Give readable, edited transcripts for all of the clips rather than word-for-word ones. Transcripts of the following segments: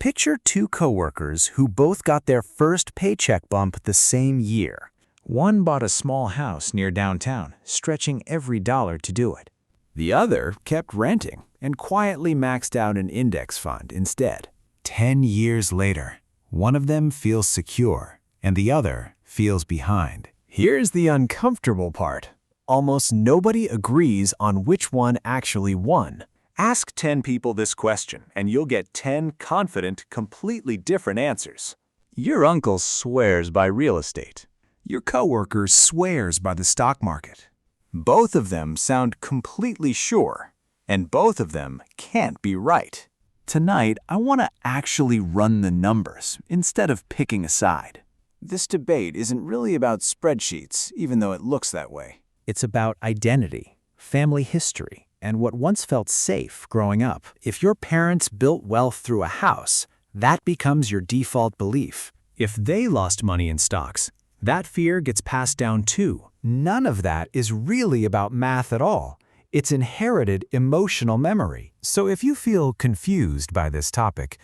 Picture two coworkers who both got their first paycheck bump the same year. One bought a small house near downtown, stretching every dollar to do it. The other kept renting and quietly maxed out an index fund instead. 10 years later, one of them feels secure and the other feels behind. Here's the uncomfortable part. Almost nobody agrees on which one actually won. Ask 10 people this question, and you'll get 10 confident, completely different answers. Your uncle swears by real estate. Your coworker swears by the stock market. Both of them sound completely sure, and both of them can't be right. Tonight, I want to actually run the numbers instead of picking a side. This debate isn't really about spreadsheets, even though it looks that way. It's about identity, family history, and what once felt safe growing up. If your parents built wealth through a house, that becomes your default belief. If they lost money in stocks, that fear gets passed down too. None of that is really about math at all. It's inherited emotional memory. So if you feel confused by this topic,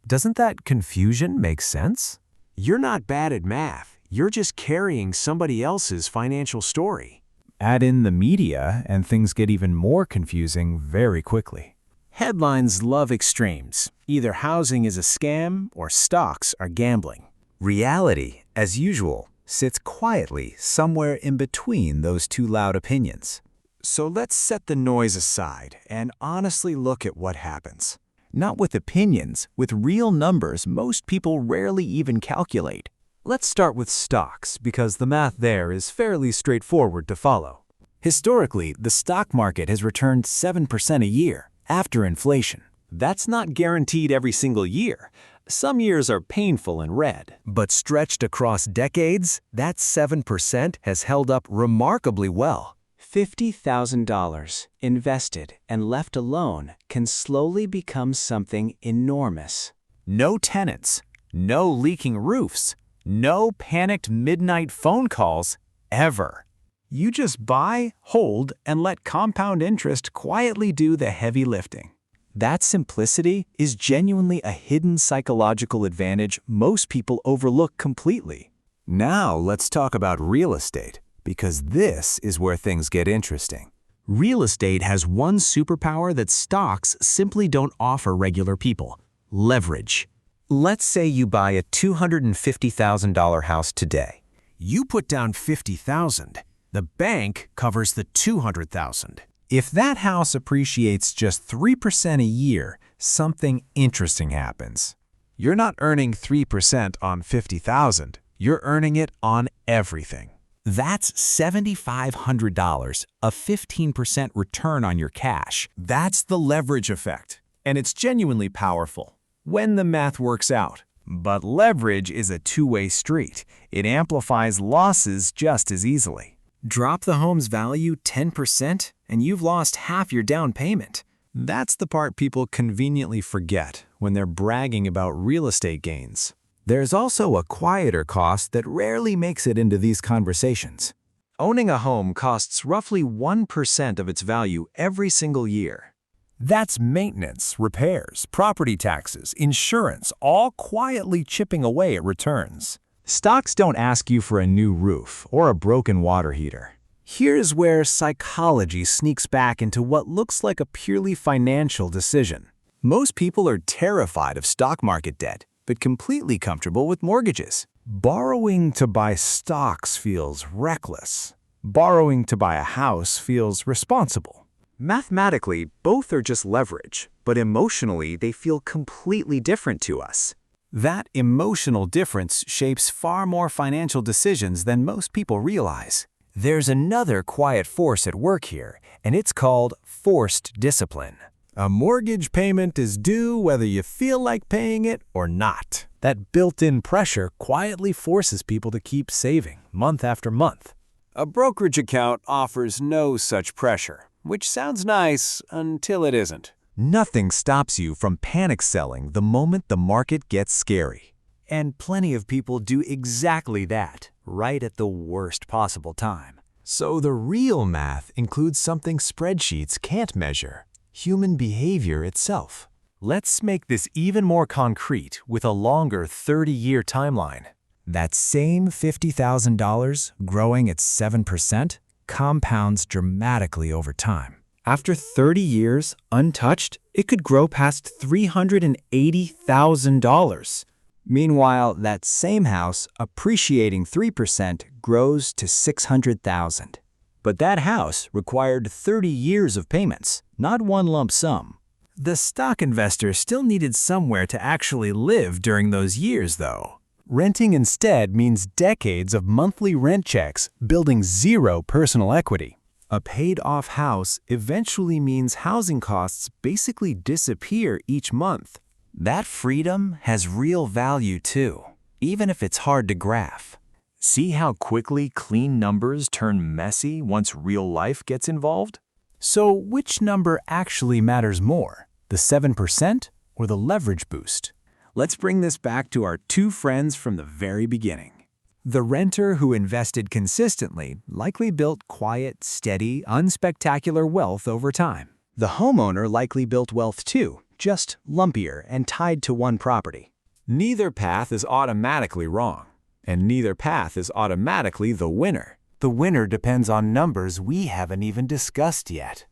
doesn't that confusion make sense? You're not bad at math. You're just carrying somebody else's financial story. Add in the media and things get even more confusing very quickly. Headlines love extremes. Either housing is a scam or stocks are gambling. Reality, as usual, sits quietly somewhere in between those two loud opinions. So let's set the noise aside and honestly look at what happens. Not with opinions, with real numbers most people rarely even calculate. Let's start with stocks because the math there is fairly straightforward to follow. Historically, the stock market has returned 7% a year after inflation. That's not guaranteed every single year. Some years are painful in red. But stretched across decades, that 7% has held up remarkably well. $50,000 invested and left alone can slowly become something enormous. No tenants, no leaking roofs, no panicked midnight phone calls, ever. You just buy, hold, and let compound interest quietly do the heavy lifting. That simplicity is genuinely a hidden psychological advantage most people overlook completely. Now let's talk about real estate, because this is where things get interesting. Real estate has one superpower that stocks simply don't offer regular people: leverage. Let's say you buy a $250,000 house today. You put down $50,000. The bank covers the $200,000. If that house appreciates just 3% a year, something interesting happens. You're not earning 3% on $50,000. You're earning it on everything. That's $7,500, a 15% return on your cash. That's the leverage effect, and it's genuinely powerful when the math works out. But leverage is a two-way street. It amplifies losses just as easily. Drop the home's value 10% and you've lost half your down payment. That's the part people conveniently forget when they're bragging about real estate gains. There's also a quieter cost that rarely makes it into these conversations. Owning a home costs roughly 1% of its value every single year. That's maintenance, repairs, property taxes, insurance, all quietly chipping away at returns. Stocks don't ask you for a new roof or a broken water heater. Here's where psychology sneaks back into what looks like a purely financial decision. Most people are terrified of stock market debt, but completely comfortable with mortgages. Borrowing to buy stocks feels reckless. Borrowing to buy a house feels responsible. Mathematically, both are just leverage, but emotionally, they feel completely different to us. That emotional difference shapes far more financial decisions than most people realize. There's another quiet force at work here, and it's called forced discipline. A mortgage payment is due whether you feel like paying it or not. That built-in pressure quietly forces people to keep saving month after month. A brokerage account offers no such pressure, which sounds nice until it isn't. Nothing stops you from panic selling the moment the market gets scary. And plenty of people do exactly that, right at the worst possible time. So the real math includes something spreadsheets can't measure: human behavior itself. Let's make this even more concrete with a longer 30-year timeline. That same $50,000 growing at 7% compounds dramatically over time. After 30 years, untouched, it could grow past $380,000. Meanwhile, that same house, appreciating 3%, grows to $600,000. But that house required 30 years of payments, not one lump sum. The stock investor still needed somewhere to actually live during those years, though. Renting instead means decades of monthly rent checks, building zero personal equity. A paid-off house eventually means housing costs basically disappear each month. That freedom has real value too, even if it's hard to graph. See how quickly clean numbers turn messy once real life gets involved? So which number actually matters more, the 7% or the leverage boost? Let's bring this back to our two friends from the very beginning. The renter who invested consistently likely built quiet, steady, unspectacular wealth over time. The homeowner likely built wealth too, just lumpier and tied to one property. Neither path is automatically wrong, and neither path is automatically the winner. The winner depends on numbers we haven't even discussed yet.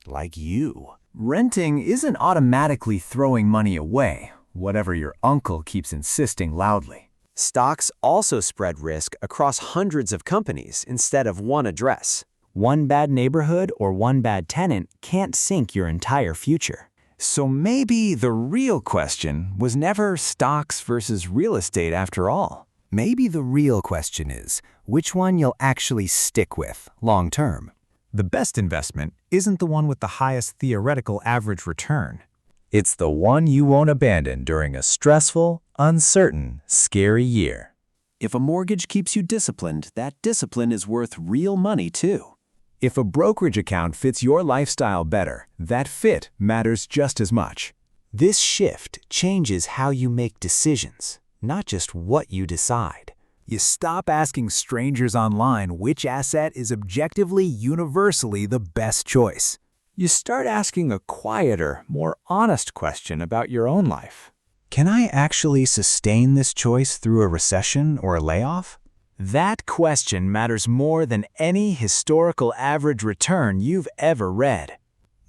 Like you. Renting isn't automatically throwing money away, whatever your uncle keeps insisting loudly. Stocks also spread risk across hundreds of companies instead of one address. One bad neighborhood or one bad tenant can't sink your entire future. So maybe the real question was never stocks versus real estate after all. Maybe the real question is which one you'll actually stick with long term. The best investment isn't the one with the highest theoretical average return. It's the one you won't abandon during a stressful, uncertain, scary year. If a mortgage keeps you disciplined, that discipline is worth real money too. If a brokerage account fits your lifestyle better, that fit matters just as much. This shift changes how you make decisions, not just what you decide. You stop asking strangers online which asset is objectively, universally the best choice. You start asking a quieter, more honest question about your own life. Can I actually sustain this choice through a recession or a layoff? That question matters more than any historical average return you've ever read.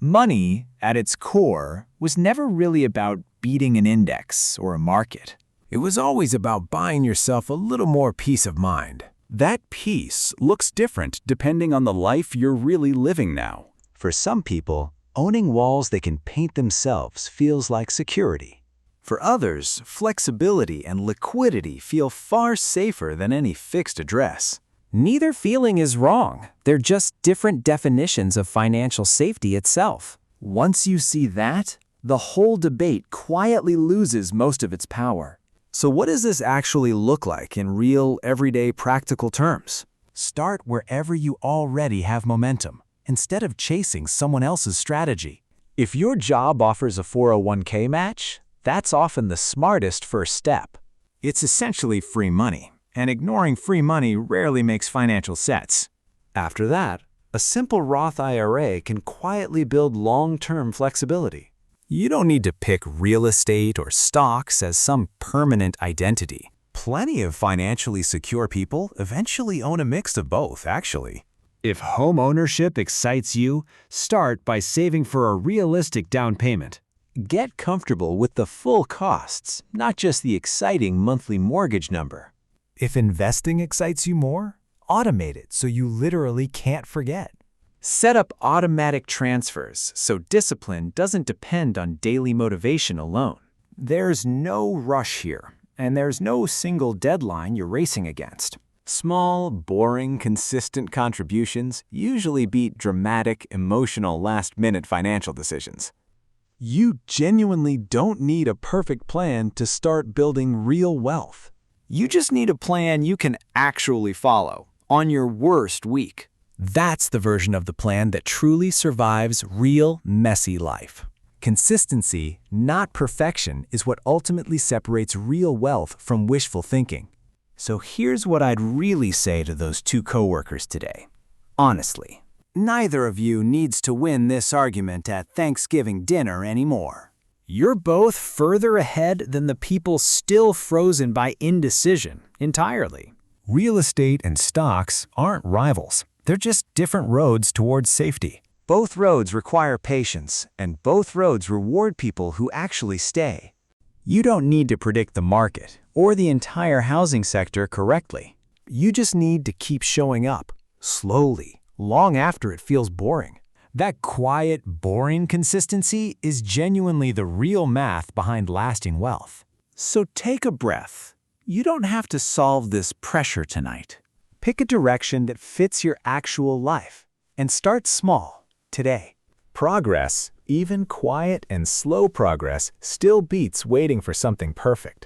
Money, at its core, was never really about beating an index or a market. It was always about buying yourself a little more peace of mind. That peace looks different depending on the life you're really living now. For some people, owning walls they can paint themselves feels like security. For others, flexibility and liquidity feel far safer than any fixed address. Neither feeling is wrong. They're just different definitions of financial safety itself. Once you see that, the whole debate quietly loses most of its power. So what does this actually look like in real, everyday, practical terms? Start wherever you already have momentum, instead of chasing someone else's strategy. If your job offers a 401k match, that's often the smartest first step. It's essentially free money, and ignoring free money rarely makes financial sense. After that, a simple Roth IRA can quietly build long-term flexibility. You don't need to pick real estate or stocks as some permanent identity. Plenty of financially secure people eventually own a mix of both, actually. If home ownership excites you, start by saving for a realistic down payment. Get comfortable with the full costs, not just the exciting monthly mortgage number. If investing excites you more, automate it so you literally can't forget. Set up automatic transfers so discipline doesn't depend on daily motivation alone. There's no rush here, and there's no single deadline you're racing against. Small, boring, consistent contributions usually beat dramatic, emotional, last-minute financial decisions. You genuinely don't need a perfect plan to start building real wealth. You just need a plan you can actually follow on your worst week. That's the version of the plan that truly survives real, messy life. Consistency, not perfection, is what ultimately separates real wealth from wishful thinking. So here's what I'd really say to those two coworkers today. Honestly, neither of you needs to win this argument at Thanksgiving dinner anymore. You're both further ahead than the people still frozen by indecision entirely. Real estate and stocks aren't rivals. They're just different roads towards safety. Both roads require patience, and both roads reward people who actually stay. You don't need to predict the market or the entire housing sector correctly. You just need to keep showing up, slowly, long after it feels boring. That quiet, boring consistency is genuinely the real math behind lasting wealth. So take a breath. You don't have to solve this pressure tonight. Pick a direction that fits your actual life, and start small, today. Progress, even quiet and slow progress, still beats waiting for something perfect.